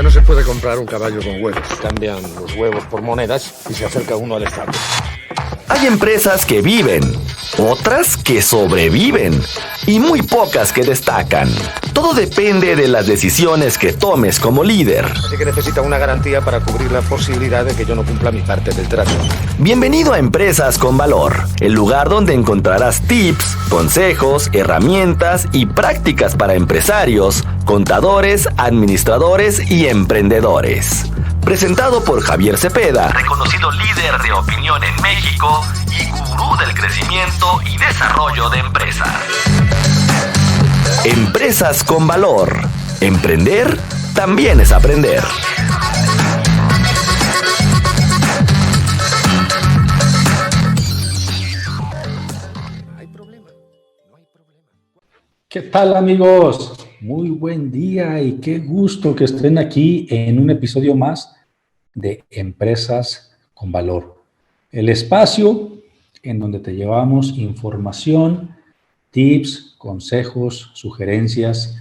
no se puede comprar un caballo con huevos. Cambian los huevos por monedas y se acerca uno al estadio. Hay empresas que viven, otras que sobreviven y muy pocas que destacan. Todo depende de las decisiones que tomes como líder. Así que necesita una garantía para cubrir la posibilidad de que yo no cumpla mi parte del trato. Bienvenido a Empresas con Valor, el lugar donde encontrarás tips, consejos, herramientas y prácticas para empresarios, contadores, administradores y emprendedores. Presentado por Javier Cepeda, reconocido líder de opinión en México y gurú del crecimiento y desarrollo de empresas. Empresas con Valor. Emprender también es aprender. ¿Qué tal, amigos? Muy buen día y qué gusto que estén aquí en un episodio más de Empresas con Valor. El espacio en donde te llevamos información, tips, consejos, sugerencias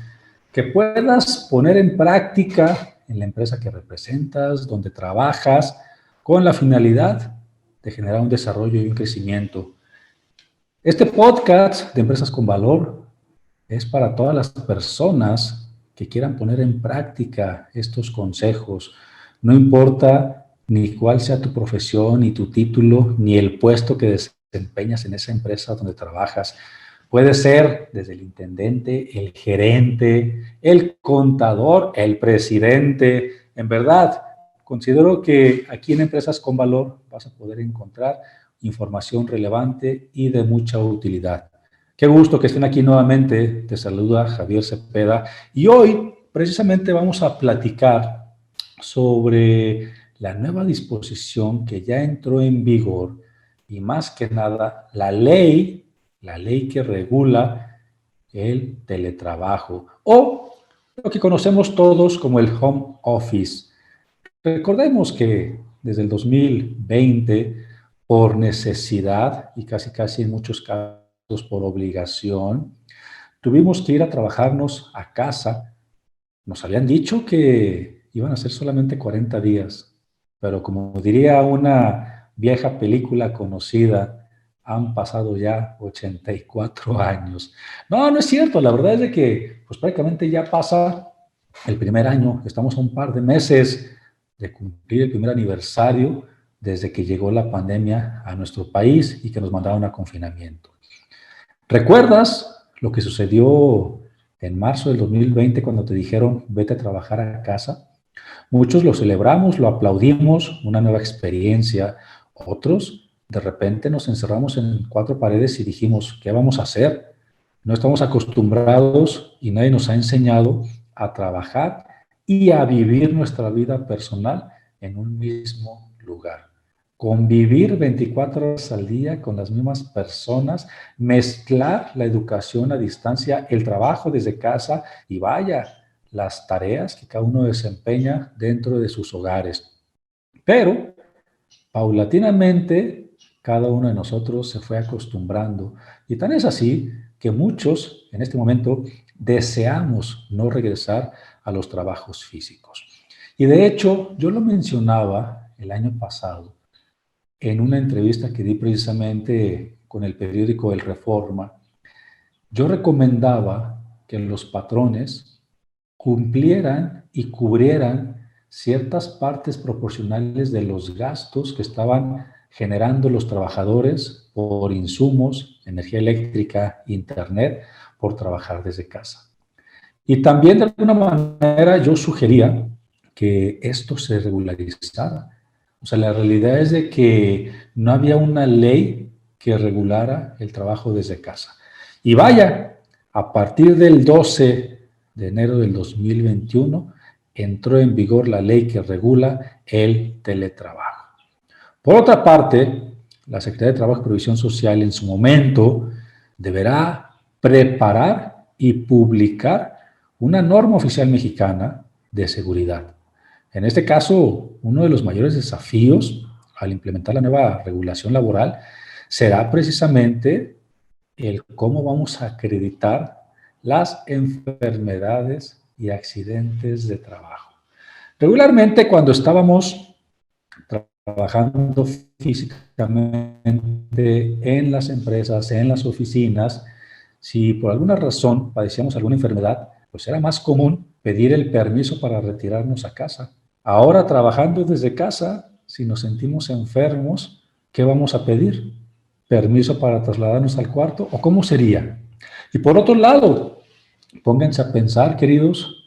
que puedas poner en práctica en la empresa que representas, donde trabajas, con la finalidad de generar un desarrollo y un crecimiento. Este podcast de Empresas con Valor es para todas las personas que quieran poner en práctica estos consejos. No importa ni cuál sea tu profesión, ni tu título, ni el puesto que desempeñas en esa empresa donde trabajas. Puede ser desde el intendente, el gerente, el contador, el presidente. En verdad, considero que aquí en Empresas con Valor vas a poder encontrar información relevante y de mucha utilidad. Qué gusto que estén aquí nuevamente. Te saluda Javier Cepeda y hoy precisamente vamos a platicar sobre la nueva disposición que ya entró en vigor y más que nada la ley que regula el teletrabajo o lo que conocemos todos como el home office. Recordemos que desde el 2020, por necesidad y casi en muchos casos por obligación, tuvimos que ir a trabajarnos a casa. Nos habían dicho que iban a ser solamente 40 días, pero como diría una vieja película conocida, han pasado ya 84 años. No es cierto, la verdad es de que pues prácticamente ya pasa el primer año, estamos a un par de meses de cumplir el primer aniversario desde que llegó la pandemia a nuestro país y que nos mandaron a confinamiento. ¿Recuerdas lo que sucedió en marzo del 2020 cuando te dijeron vete a trabajar a casa? Muchos lo celebramos, lo aplaudimos, una nueva experiencia. Otros, de repente nos encerramos en cuatro paredes y dijimos, ¿qué vamos a hacer? No estamos acostumbrados y nadie nos ha enseñado a trabajar y a vivir nuestra vida personal en un mismo lugar. Convivir 24 horas al día con las mismas personas, mezclar la educación a distancia, el trabajo desde casa y vaya, las tareas que cada uno desempeña dentro de sus hogares. Pero, paulatinamente, cada uno de nosotros se fue acostumbrando. Y tan es así que muchos, en este momento, deseamos no regresar a los trabajos físicos. Y de hecho, yo lo mencionaba el año pasado, en una entrevista que di precisamente con el periódico El Reforma. Yo recomendaba que los patrones cumplieran y cubrieran ciertas partes proporcionales de los gastos que estaban generando los trabajadores por insumos, energía eléctrica, internet, por trabajar desde casa. Y también de alguna manera yo sugería que esto se regularizara. O sea, la realidad es de que no había una ley que regulara el trabajo desde casa. Y vaya, a partir del 12 de enero del 2021 entró en vigor la ley que regula el teletrabajo. Por otra parte, la Secretaría de Trabajo y Previsión Social en su momento deberá preparar y publicar una norma oficial mexicana de seguridad. En este caso, uno de los mayores desafíos al implementar la nueva regulación laboral será precisamente el cómo vamos a acreditar las enfermedades y accidentes de trabajo. Regularmente cuando estábamos trabajando físicamente en las empresas, en las oficinas, si por alguna razón padecíamos alguna enfermedad, pues era más común pedir el permiso para retirarnos a casa. Ahora, trabajando desde casa, si nos sentimos enfermos, ¿qué vamos a pedir? ¿Permiso para trasladarnos al cuarto? ¿O cómo sería? Y por otro lado, pónganse a pensar, queridos,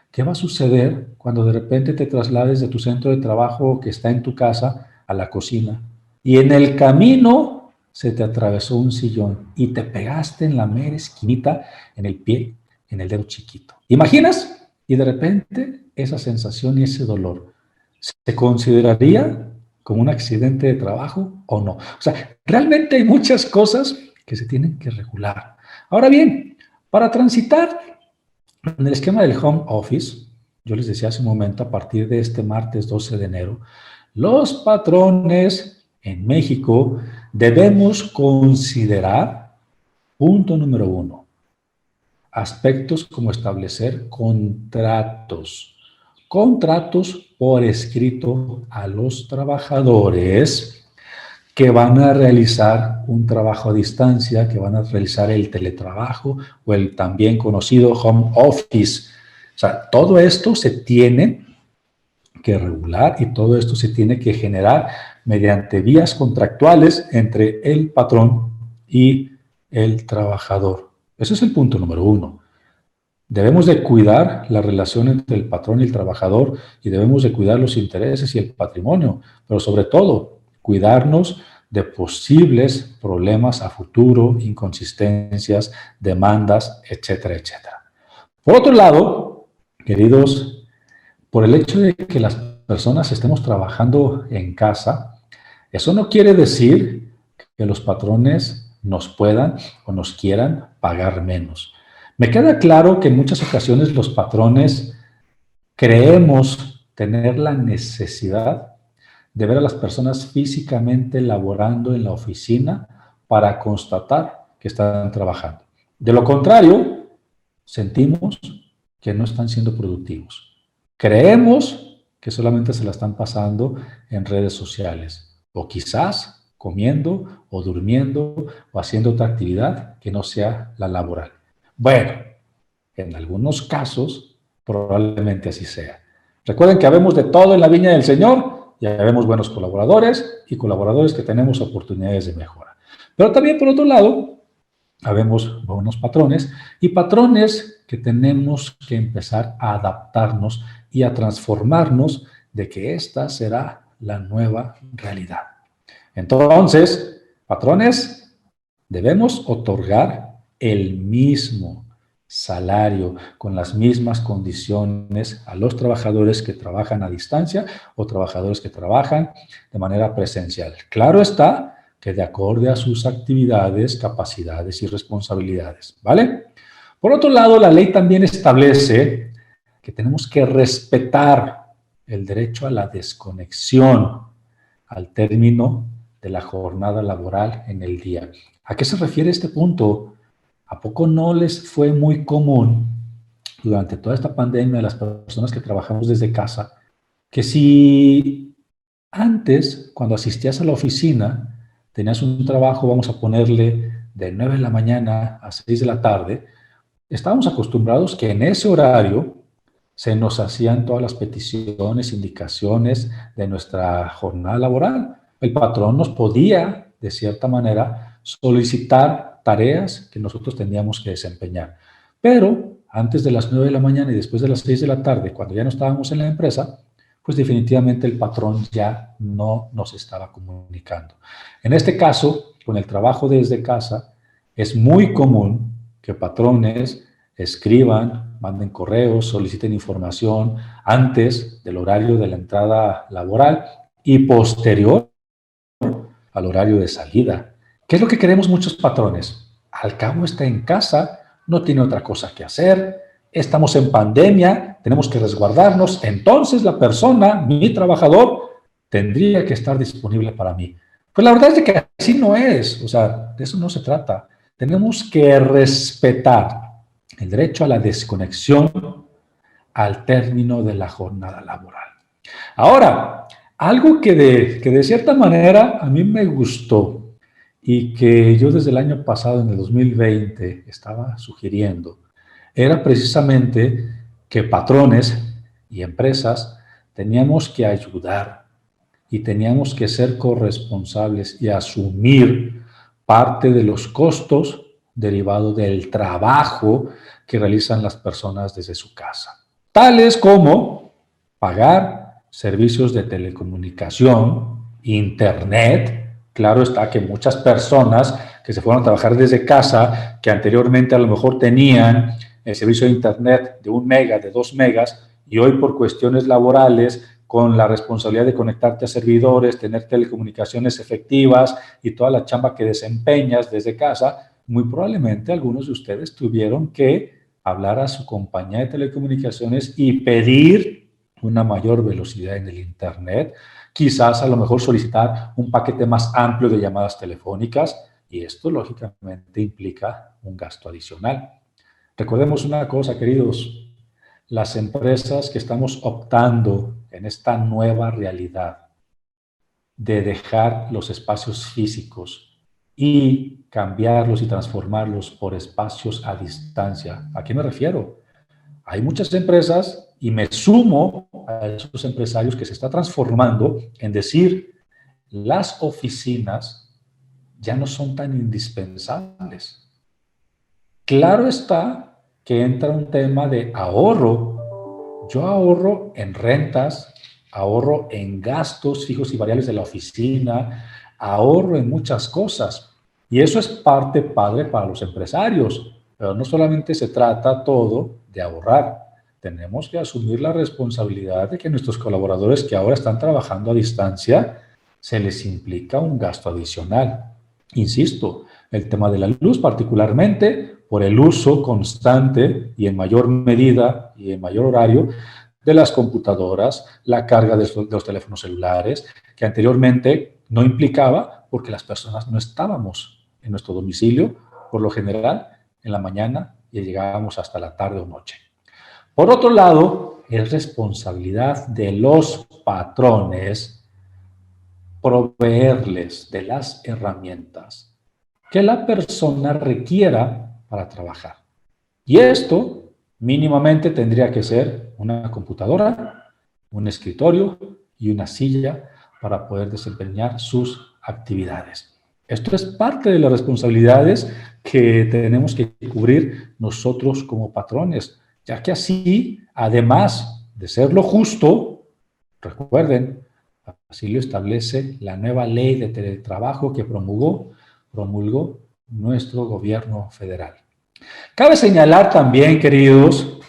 ¿qué va a suceder cuando de repente te traslades de tu centro de trabajo que está en tu casa a la cocina y en el camino se te atravesó un sillón y te pegaste en la mera esquinita, en el pie, en el dedo chiquito? ¿Imaginas? Y de repente esa sensación y ese dolor, ¿se consideraría como un accidente de trabajo o no? O sea, realmente hay muchas cosas que se tienen que regular. Ahora bien, para transitar en el esquema del home office, yo les decía hace un momento, a partir de este martes 12 de enero, los patrones en México debemos considerar, punto número 1, aspectos como establecer contratos por escrito a los trabajadores que van a realizar un trabajo a distancia, que van a realizar el teletrabajo o el también conocido home office. O sea, todo esto se tiene que regular y todo esto se tiene que generar mediante vías contractuales entre el patrón y el trabajador. Ese es el punto número 1. Debemos de cuidar la relación entre el patrón y el trabajador y debemos de cuidar los intereses y el patrimonio, pero sobre todo, cuidarnos de posibles problemas a futuro, inconsistencias, demandas, etcétera, etcétera. Por otro lado, queridos, por el hecho de que las personas estemos trabajando en casa, eso no quiere decir que los patrones nos puedan o nos quieran pagar menos. Me queda claro que en muchas ocasiones los patrones creemos tener la necesidad de ver a las personas físicamente laborando en la oficina para constatar que están trabajando. De lo contrario, sentimos que no están siendo productivos. Creemos que solamente se la están pasando en redes sociales o quizás comiendo o durmiendo o haciendo otra actividad que no sea la laboral. Bueno, en algunos casos probablemente así sea. Recuerden que habemos de todo en la viña del Señor y habemos buenos colaboradores y colaboradores que tenemos oportunidades de mejora. Pero también, por otro lado, habemos buenos patrones y patrones que tenemos que empezar a adaptarnos y a transformarnos de que esta será la nueva realidad. Entonces, patrones, debemos otorgar el mismo salario, con las mismas condiciones a los trabajadores que trabajan a distancia o trabajadores que trabajan de manera presencial. Claro está que de acuerdo a sus actividades, capacidades y responsabilidades, ¿vale? Por otro lado, la ley también establece que tenemos que respetar el derecho a la desconexión al término de la jornada laboral en el día. ¿A qué se refiere este punto? ¿A poco no les fue muy común durante toda esta pandemia de las personas que trabajamos desde casa, que si antes, cuando asistías a la oficina, tenías un trabajo, vamos a ponerle, de 9 de la mañana a 6 de la tarde, estábamos acostumbrados que en ese horario se nos hacían todas las peticiones, indicaciones de nuestra jornada laboral? El patrón nos podía, de cierta manera, solicitar tareas que nosotros teníamos que desempeñar. Pero antes de las 9 de la mañana y después de las 6 de la tarde, cuando ya no estábamos en la empresa, pues definitivamente el patrón ya no nos estaba comunicando. En este caso, con el trabajo desde casa, es muy común que patrones escriban, manden correos, soliciten información antes del horario de la entrada laboral y posterior al horario de salida. ¿Qué es lo que queremos muchos patrones? Al cabo está en casa, no tiene otra cosa que hacer, estamos en pandemia, tenemos que resguardarnos, entonces la persona, mi trabajador, tendría que estar disponible para mí. Pues la verdad es que así no es, o sea, de eso no se trata. Tenemos que respetar el derecho a la desconexión al término de la jornada laboral. Ahora, algo que de cierta manera a mí me gustó y que yo desde el año pasado, en el 2020, estaba sugiriendo, era precisamente que patrones y empresas teníamos que ayudar y teníamos que ser corresponsables y asumir parte de los costos derivados del trabajo que realizan las personas desde su casa, tales como pagar servicios de telecomunicación, internet. Claro está que muchas personas que se fueron a trabajar desde casa, que anteriormente a lo mejor tenían el servicio de internet de 1 mega, de 2 megas, y hoy por cuestiones laborales, con la responsabilidad de conectarte a servidores, tener telecomunicaciones efectivas y toda la chamba que desempeñas desde casa, muy probablemente algunos de ustedes tuvieron que hablar a su compañía de telecomunicaciones y pedir una mayor velocidad en el internet, quizás a lo mejor solicitar un paquete más amplio de llamadas telefónicas, y esto lógicamente implica un gasto adicional. Recordemos una cosa, queridos, las empresas que estamos optando en esta nueva realidad de dejar los espacios físicos y cambiarlos y transformarlos por espacios a distancia. ¿A qué me refiero? Hay muchas empresas, y me sumo a esos empresarios, que se está transformando en decir, las oficinas ya no son tan indispensables. Claro está que entra un tema de ahorro. Yo ahorro en rentas, ahorro en gastos fijos y variables de la oficina, ahorro en muchas cosas. Y eso es parte padre para los empresarios. Pero no solamente se trata todo de ahorrar. Tenemos que asumir la responsabilidad de que nuestros colaboradores que ahora están trabajando a distancia, se les implica un gasto adicional. Insisto, el tema de la luz particularmente, por el uso constante y en mayor medida y en mayor horario de las computadoras, la carga de los teléfonos celulares, que anteriormente no implicaba porque las personas no estábamos en nuestro domicilio, por lo general, en la mañana, y llegábamos hasta la tarde o noche. Por otro lado, es responsabilidad de los patrones proveerles de las herramientas que la persona requiera para trabajar. Y esto mínimamente tendría que ser una computadora, un escritorio y una silla para poder desempeñar sus actividades. Esto es parte de las responsabilidades que tenemos que cubrir nosotros como patrones, ya que así, además de ser lo justo, recuerden, así lo establece la nueva ley de teletrabajo que promulgó nuestro gobierno federal. Cabe señalar también, queridos,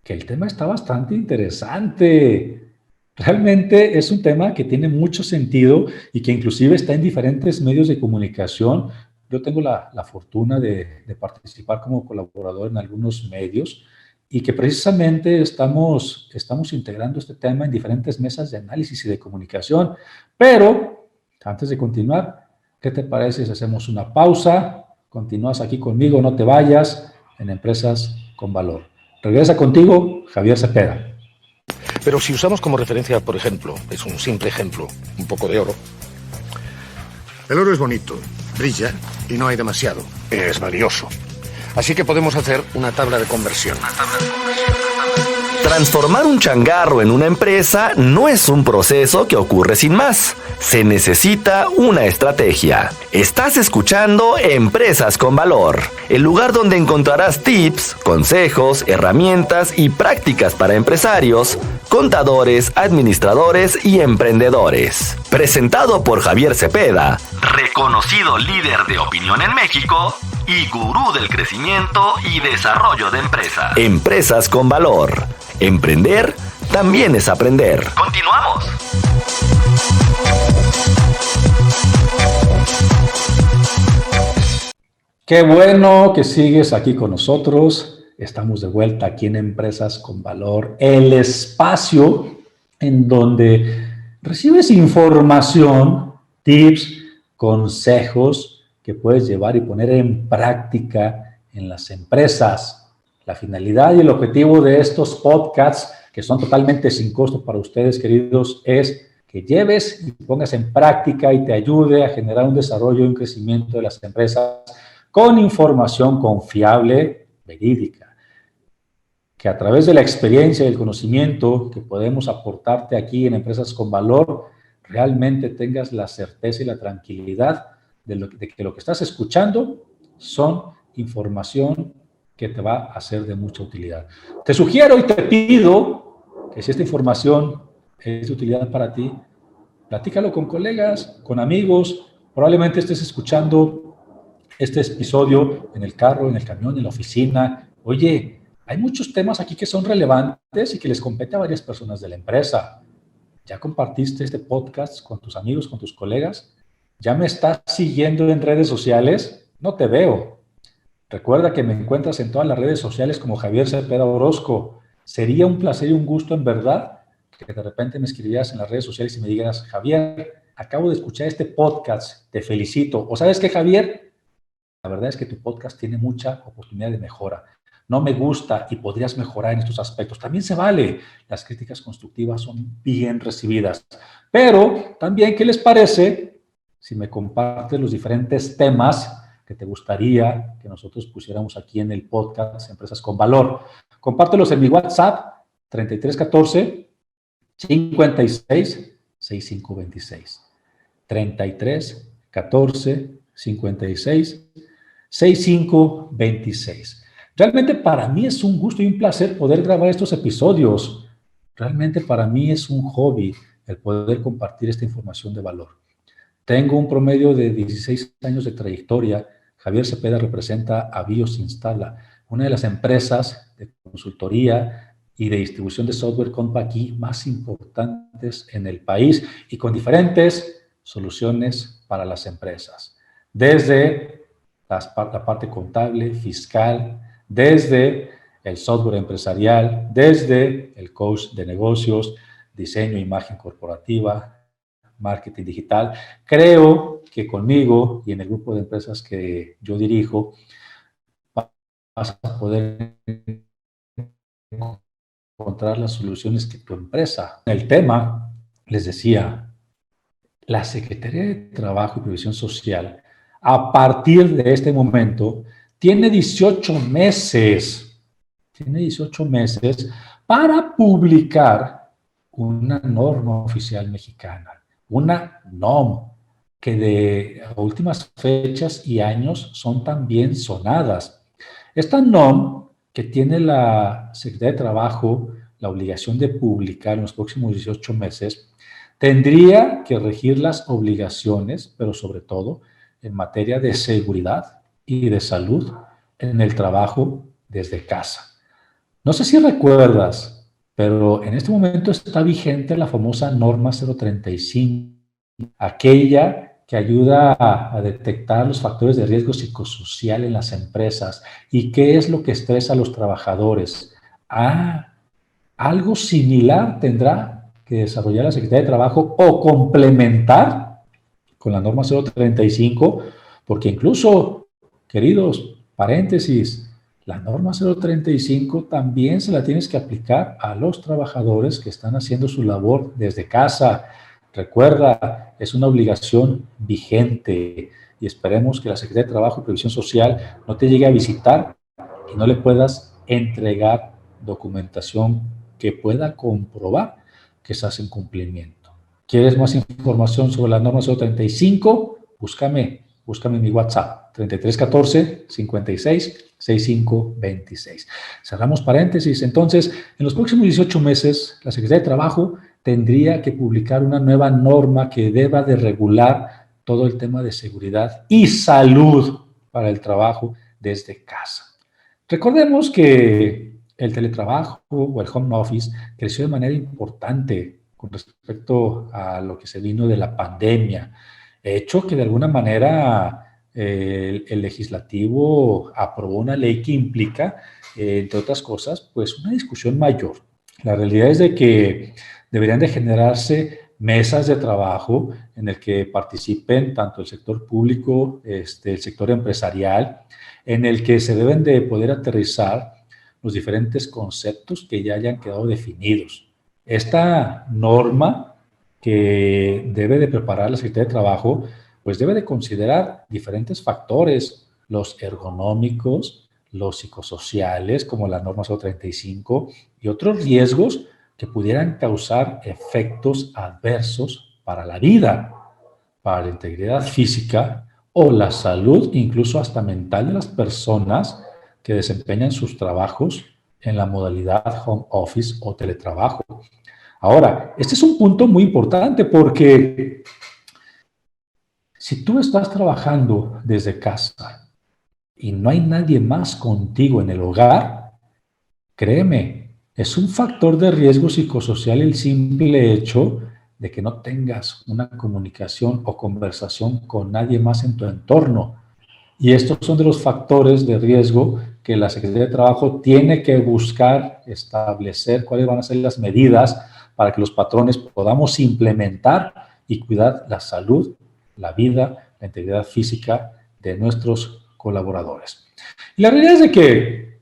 que el tema está bastante interesante. Realmente es un tema que tiene mucho sentido y que inclusive está en diferentes medios de comunicación. Yo tengo la fortuna de participar como colaborador en algunos medios y que precisamente estamos integrando este tema en diferentes mesas de análisis y de comunicación. Pero, antes de continuar, ¿qué te parece si hacemos una pausa? Continúas aquí conmigo, no te vayas, en Empresas con Valor. Regresa contigo, Javier Cepeda. Pero si usamos como referencia, por ejemplo, es un simple ejemplo, un poco de oro. El oro es bonito, brilla y no hay demasiado. Es valioso. Así que podemos hacer una tabla de conversión. Transformar un changarro en una empresa no es un proceso que ocurre sin más. Se necesita una estrategia. Estás escuchando Empresas con Valor, el lugar donde encontrarás tips, consejos, herramientas y prácticas para empresarios, contadores, administradores y emprendedores. Presentado por Javier Cepeda, reconocido líder de opinión en México y gurú del crecimiento y desarrollo de empresas. Empresas con Valor. Emprender también es aprender. Continuamos. Qué bueno que sigues aquí con nosotros. Estamos de vuelta aquí en Empresas con Valor, el espacio en donde recibes información, tips, consejos que puedes llevar y poner en práctica en las empresas. La finalidad y el objetivo de estos podcasts, que son totalmente sin costo para ustedes, queridos, es que lleves y pongas en práctica y te ayude a generar un desarrollo y un crecimiento de las empresas con información confiable, verídica, que a través de la experiencia y el conocimiento que podemos aportarte aquí en Empresas con Valor, realmente tengas la certeza y la tranquilidad de que lo que estás escuchando son información que te va a ser de mucha utilidad. Te sugiero y te pido que si esta información es de utilidad para ti, platícalo con colegas, con amigos. Probablemente estés escuchando este episodio en el carro, en el camión, en la oficina. Oye, hay muchos temas aquí que son relevantes y que les compete a varias personas de la empresa. ¿Ya compartiste este podcast con tus amigos, con tus colegas? ¿Ya me estás siguiendo en redes sociales? No te veo. Recuerda que me encuentras en todas las redes sociales como Javier Cepeda Orozco. Sería un placer y un gusto en verdad que de repente me escribieras en las redes sociales y me digas, Javier, acabo de escuchar este podcast, te felicito. O ¿sabes qué, Javier? La verdad es que tu podcast tiene mucha oportunidad de mejora. No me gusta y podrías mejorar en estos aspectos. También se vale. Las críticas constructivas son bien recibidas. Pero también, ¿qué les parece si me compartes los diferentes temas que te gustaría que nosotros pusiéramos aquí en el podcast Empresas con Valor? Compártelos en mi WhatsApp 3314 56 6526. 33 14 56 6526. Realmente para mí es un gusto y un placer poder grabar estos episodios. Realmente para mí es un hobby el poder compartir esta información de valor. Tengo un promedio de 16 años de trayectoria. Javier Cepeda representa a BIOS-Instala, una de las empresas de consultoría y de distribución de software aquí más importantes en el país y con diferentes soluciones para las empresas. Desde la parte contable, fiscal, desde el software empresarial, desde el coach de negocios, diseño e imagen corporativa, marketing digital. Creo que conmigo y en el grupo de empresas que yo dirijo vas a poder encontrar las soluciones que tu empresa. El tema, les decía, la Secretaría de Trabajo y Previsión Social, a partir de este momento, tiene 18 meses para publicar una norma oficial mexicana, una NOM, que de últimas fechas y años son también sonadas. Esta NOM, que tiene la Secretaría de Trabajo la obligación de publicar en los próximos 18 meses, tendría que regir las obligaciones, pero sobre todo en materia de seguridad y de salud en el trabajo desde casa. No sé si recuerdas, pero en este momento está vigente la famosa norma 035, aquella que ayuda a detectar los factores de riesgo psicosocial en las empresas y qué es lo que estresa a los trabajadores. Algo similar tendrá que desarrollar la Secretaría de Trabajo o complementar con la norma 035, porque incluso, queridos, paréntesis, la norma 035 también se la tienes que aplicar a los trabajadores que están haciendo su labor desde casa. Recuerda, es una obligación vigente y esperemos que la Secretaría de Trabajo y Previsión Social no te llegue a visitar y no le puedas entregar documentación que pueda comprobar que estás en cumplimiento. ¿Quieres más información sobre la norma 035? Búscame en mi WhatsApp, 3314 56 6526. Cerramos paréntesis. Entonces, en los próximos 18 meses, la Secretaría de Trabajo tendría que publicar una nueva norma que deba de regular todo el tema de seguridad y salud para el trabajo desde casa. Recordemos que el teletrabajo o el home office creció de manera importante con respecto a lo que se vino de la pandemia, hecho que de alguna manera el legislativo aprobó una ley que implica, entre otras cosas, pues una discusión mayor. La realidad es de que deberían de generarse mesas de trabajo en el que participen tanto el sector público, el sector empresarial, en el que se deben de poder aterrizar los diferentes conceptos que ya hayan quedado definidos. Esta norma que debe de preparar la Secretaría de Trabajo, pues debe de considerar diferentes factores, los ergonómicos, los psicosociales, como la norma 035, y otros riesgos que pudieran causar efectos adversos para la vida, para la integridad física o la salud, incluso hasta mental de las personas que desempeñan sus trabajos en la modalidad home office o teletrabajo. Ahora, este es un punto muy importante porque si tú estás trabajando desde casa y no hay nadie más contigo en el hogar, créeme, es un factor de riesgo psicosocial el simple hecho de que no tengas una comunicación o conversación con nadie más en tu entorno. Y estos son de los factores de riesgo que la Secretaría de Trabajo tiene que buscar establecer cuáles van a ser las medidas para que los patrones podamos implementar y cuidar la salud, la vida, la integridad física de nuestros colaboradores. Y la realidad es de que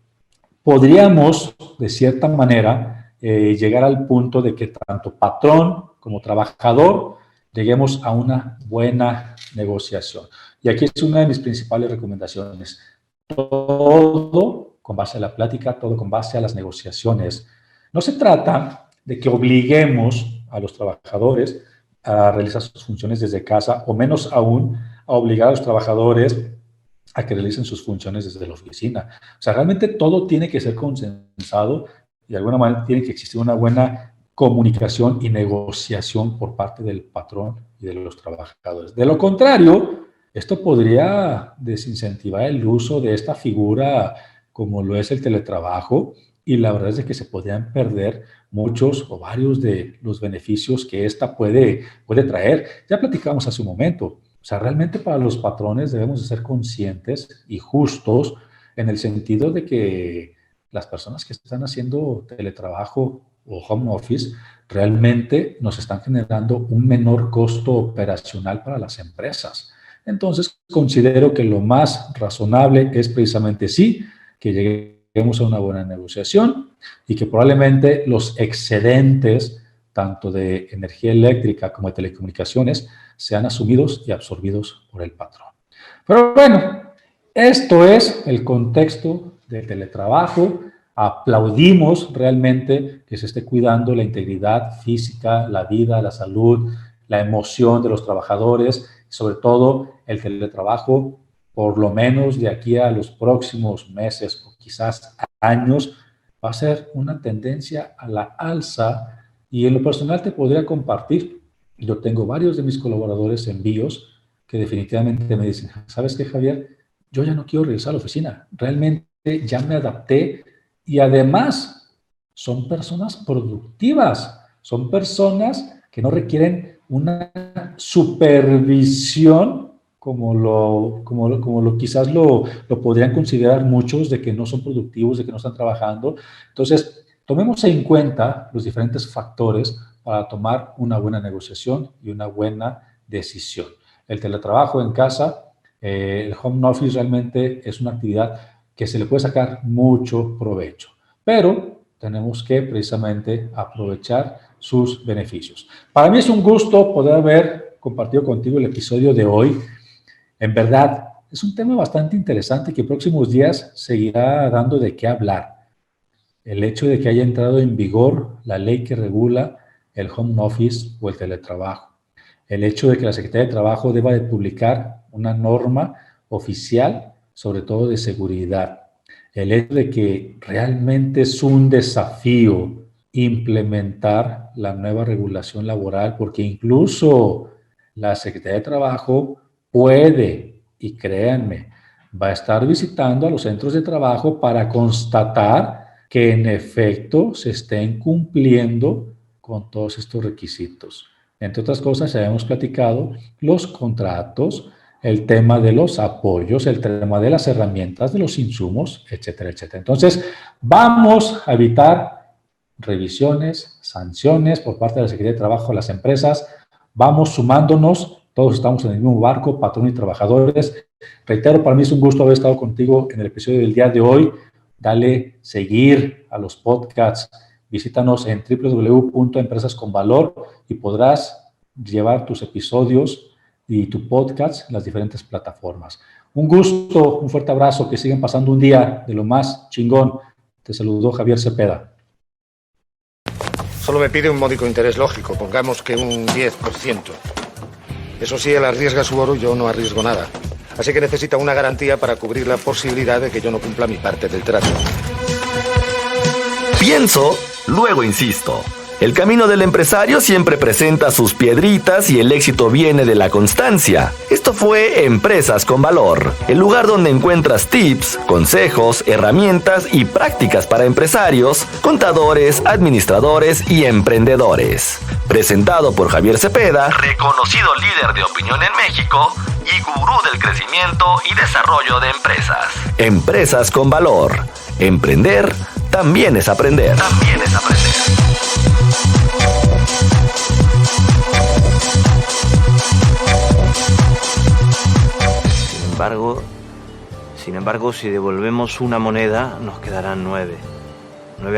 podríamos, de cierta manera, llegar al punto de que tanto patrón como trabajador lleguemos a una buena negociación. Y aquí es una de mis principales recomendaciones. Todo con base a la plática, todo con base a las negociaciones. No se trata de que obliguemos a los trabajadores a realizar sus funciones desde casa, o menos aún a obligar a los trabajadores a que realicen sus funciones desde la oficina. O sea, realmente todo tiene que ser consensado y de alguna manera tiene que existir una buena comunicación y negociación por parte del patrón y de los trabajadores. De lo contrario, esto podría desincentivar el uso de esta figura como lo es el teletrabajo, y la verdad es que se podrían perder muchos o varios de los beneficios que esta puede traer. Ya platicamos hace un momento. O sea, realmente para los patrones debemos de ser conscientes y justos en el sentido de que las personas que están haciendo teletrabajo o home office realmente nos están generando un menor costo operacional para las empresas. Entonces, considero que lo más razonable es precisamente sí, que lleguemos a una buena negociación y que probablemente los excedentes, tanto de energía eléctrica como de telecomunicaciones, sean asumidos y absorbidos por el patrón. Pero bueno, esto es el contexto del teletrabajo. Aplaudimos realmente que se esté cuidando la integridad física, la vida, la salud, la emoción de los trabajadores, sobre todo el teletrabajo, por lo menos de aquí a los próximos meses o quizás años, va a ser una tendencia a la alza. Y en lo personal te podría compartir, yo tengo varios de mis colaboradores en BIOS que definitivamente me dicen, ¿sabes qué, Javier? Yo ya no quiero regresar a la oficina, realmente ya me adapté y además son personas productivas, son personas que no requieren una supervisión como quizás lo podrían considerar muchos, de que no son productivos, de que no están trabajando. Entonces, tomemos en cuenta los diferentes factores para tomar una buena negociación y una buena decisión. El teletrabajo en casa, el home office realmente es una actividad que se le puede sacar mucho provecho, pero tenemos que precisamente aprovechar sus beneficios. Para mí es un gusto poder haber compartido contigo el episodio de hoy. En verdad, es un tema bastante interesante que en próximos días seguirá dando de qué hablar. El hecho de que haya entrado en vigor la ley que regula el home office o el teletrabajo. El hecho de que la Secretaría de Trabajo deba de publicar una norma oficial, sobre todo de seguridad. El hecho de que realmente es un desafío implementar la nueva regulación laboral, porque incluso la Secretaría de Trabajo puede, y créanme, va a estar visitando a los centros de trabajo para constatar que en efecto se estén cumpliendo con todos estos requisitos. Entre otras cosas, ya hemos platicado los contratos, el tema de los apoyos, el tema de las herramientas, de los insumos, etcétera, etcétera. Entonces, vamos a evitar revisiones, sanciones por parte de la Secretaría de Trabajo a las empresas. Vamos sumándonos, todos estamos en el mismo barco, patrón y trabajadores. Reitero, para mí es un gusto haber estado contigo en el episodio del día de hoy. dale seguir a los podcasts, visítanos en www.empresasconvalor y podrás llevar tus episodios y tu podcast en las diferentes plataformas. Un gusto, un fuerte abrazo, que sigan pasando un día de lo más chingón. Te saludó Javier Cepeda. Solo me pide un módico interés lógico, pongamos que un 10%. Eso sí, él arriesga su oro y yo no arriesgo nada. Así que necesita una garantía para cubrir la posibilidad de que yo no cumpla mi parte del trato. Pienso, luego insisto. El camino del empresario siempre presenta sus piedritas y el éxito viene de la constancia. Esto fue Empresas con Valor, el lugar donde encuentras tips, consejos, herramientas y prácticas para empresarios, contadores, administradores y emprendedores. Presentado por Javier Cepeda, reconocido líder de opinión en México y gurú del crecimiento y desarrollo de empresas. Empresas con Valor. Emprender también es aprender. También es aprender. Sin embargo, si devolvemos una moneda, nos quedarán 9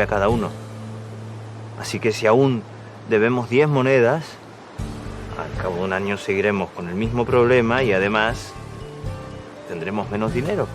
a cada uno. Así que si aún debemos 10 monedas, al cabo de un año seguiremos con el mismo problema y además tendremos menos dinero.